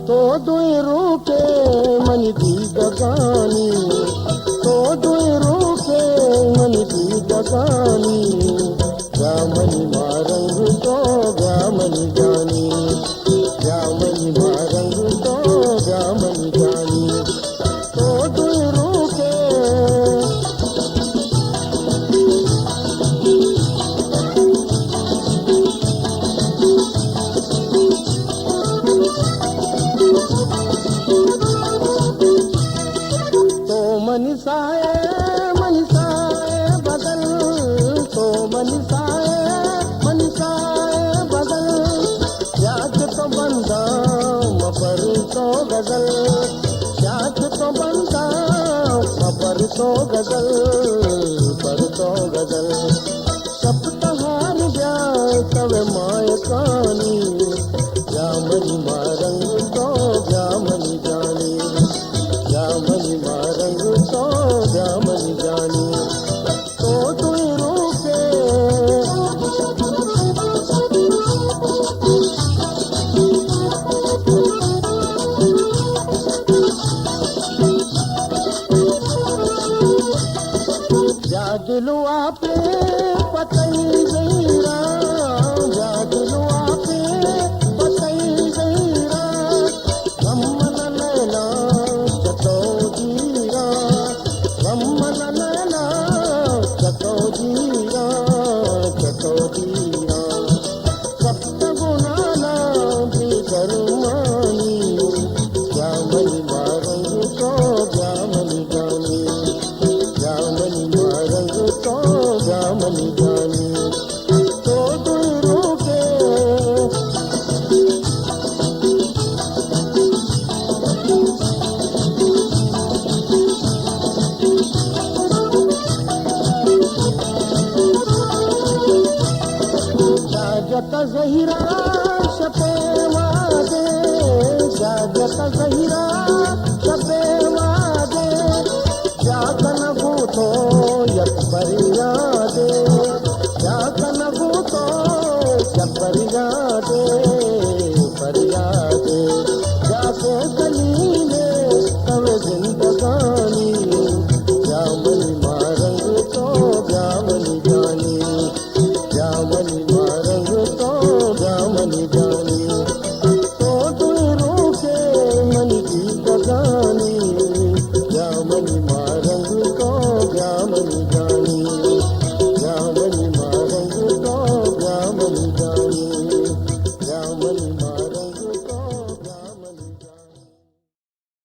तो दुई रूके मनी दी गगानी, तो दुई रूके मनी दी गगानी, ब्यामनी मारंग तो ब्यामनी जानी, ब्यामनी मारंग तो ब्यामनी जानी, तो दुई रूके मनीषाए बदल, तो मनीषाए बदल, याद तो बंदा मपर तो गजल, याद तो बंदा मपर तो गजल, पर तो गजल, सप्तहार जाए तब माय कानी, ब्यामनी मारंग तो ब्यामनी जानी, ब्यामनी मारंग तो ब्यामनी जानी, तो दुई रूके जा दिलु आपे पतई गईरा, जा दिलु आपे पतई गईरा, गम्मन नैना चतो जीरा, गम्मन नैना चतो जीरा, चतो जीरा, सप्त गुणाना भी करुमानी, ब्यामनी मारंग तो ब्यामनी जानी, ब्यामनी मारंग तो ब्यामनी जानी, तो दुई रूके शाजत ज़हीरा शपे वादे, शाजत ज़हीरा